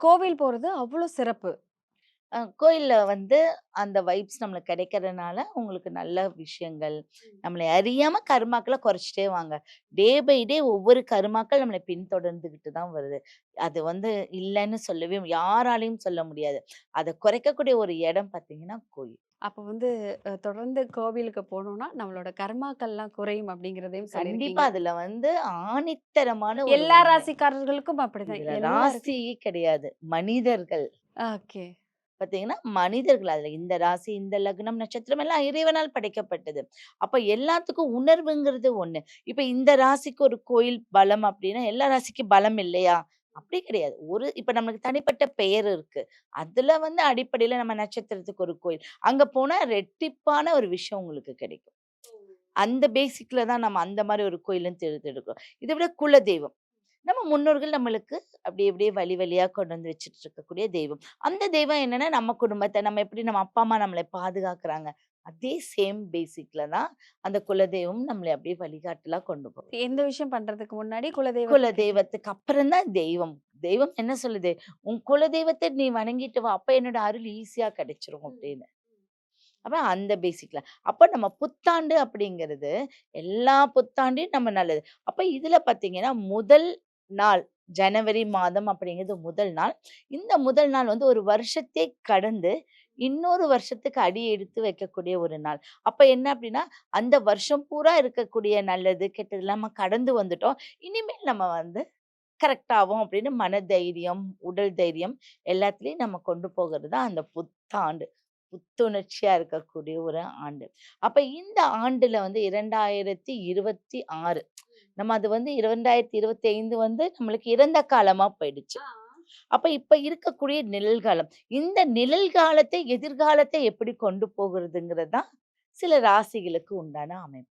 கோவில் போறது அவ்ளோ சிறப்பு. கோயில்ல வந்து அந்த வைப்ஸ் நம்மளுக்கு கிடைக்கிறதுனால, உங்களுக்கு நல்ல விஷயங்கள், நம்மளை அறியாம கர்மாக்கள குறைச்சுட்டே வாங்க. டே பை டே ஒவ்வொரு கர்மாக்கள் நம்மளை பின்தொடர்ந்துகிட்டு தான் வருது. அது வந்து இல்லன்னு யாராலயும் சொல்ல முடியாது. அத குறைக்கக்கூடிய ஒரு இடம் பார்த்தீங்கன்னா, கோயில். அப்ப வந்து தொடர்ந்து கோவிலுக்கு போனோம்னா, நம்மளோட கர்மாக்கள்லாம் குறையும் அப்படிங்கிறதையும் கண்டிப்பா சொல்லியிருக்கீங்க. அதுல வந்து ஆணித்தரமான ஒரு எல்லா உண்மை. ராசிக்காரர்களுக்கும் அப்படிதான். இதுல எல்லாருக்கும். ராசி கிடையாது. மனிதர்கள். ஓகே. பார்த்தீங்கன்னா, மனிதர்கள் அதுல இந்த ராசி, இந்த லக்னம், நட்சத்திரம் எல்லாம் இறைவனால் படைக்கப்பட்டது. அப்ப எல்லாத்துக்கும் உணர்வுங்கிறது ஒண்ணு. இப்ப இந்த ராசிக்கு ஒரு கோயில் பலம் அப்டின்னா, எல்லா ராசிக்கும் பலம் இல்லையா? அப்படி கிடையாது. இப்ப நமக்கு தனிப்பட்ட பெயர் இருக்கு. அதுல வந்து அடிப்படையில நம்ம நட்சத்திரத்துக்கு ஒரு கோயில். அங்க போனா ரெட்டிப்பான ஒரு விஷயம் உங்களுக்கு கிடைக்கும். அந்த பேசிக்ல தான் நம்ம அந்த மாரி ஒரு கோயிலும் தேர்ந்தெடுக்கிறோம். இத விட குலதெய்வம். நம்ம முன்னோர்கள் நம்மளுக்கு அப்படி அப்படியே வழி வழியா கொண்டு வந்து வச்சுட்டு இருக்கக்கூடிய தெய்வம். அந்த தெய்வம் என்னன்னா, நம்ம குடும்பத்த நம்ம எப்படி நம்ம அப்பா, அம்மா நம்மள பாதுகாக்குறாங்க. அதே சேம் பேசிக்ல தான் அந்த குலதெய்வம் நம்மள அப்படியே வழிகாட்டலா கொண்டு போகும். எந்த விஷயம் பண்றதுக்கு முன்னாடி குலதெய்வத்த கிட்ட குலதெய்வத்துக்கு அப்புறம் தான் தெய்வம். தெய்வம் என்ன சொல்லுது? "உன் குலதெய்வத்த நீ வணங்கிட்டு வா. அப்ப என்னோட அருள் ஈஸியா கிடைச்சிரும்" அப்படின்னு. அப்ப அந்த பேசிக்ல. அப்ப நம்ம புத்தாண்டு அப்படிங்கிறது, எல்லா புத்தாண்டையும் நம்ம நல்லது. அப்ப இதுல பார்த்தீங்கன்னா, முதல் நாள் ஜனவரி மாதம் அப்படிங்கிறது முதல் நாள். இந்த முதல் நாள் வந்து ஒரு வருஷத்தை கடந்து, இன்னொரு வருஷத்துக்கு அடி எடுத்து வைக்கக்கூடிய ஒரு நாள். அப்ப என்ன அப்படின்னா, அந்த வருஷம் பூரா இருக்கக்கூடிய நல்லது, கெட்டதெல்லாம் நம்ம கடந்து வந்துட்டோம். இனிமேல் நம்ம வந்து கரெக்ட் ஆவோம் அப்படின்னு மனதைரியம், உடல் தைரியம் எல்லாத்துலயும் நம்ம கொண்டு போகிறது தான் அந்த புத்தாண்டு. புத்துணர்ச்சியா இருக்கக்கூடிய ஒரு ஆண்டு. அப்ப இந்த ஆண்டுல வந்து 2026 நம்ம அது வந்து 2025 வந்து நம்மளுக்கு இறந்த காலமா போயிடுச்சு. அப்ப இப்ப இருக்கக்கூடிய நிழல்காலம். இந்த நிழல்காலத்தை, எதிர்காலத்தை எப்படி கொண்டு போகிறதுங்கிறது தான் சில ராசிகளுக்கு உண்டான அமைப்பு.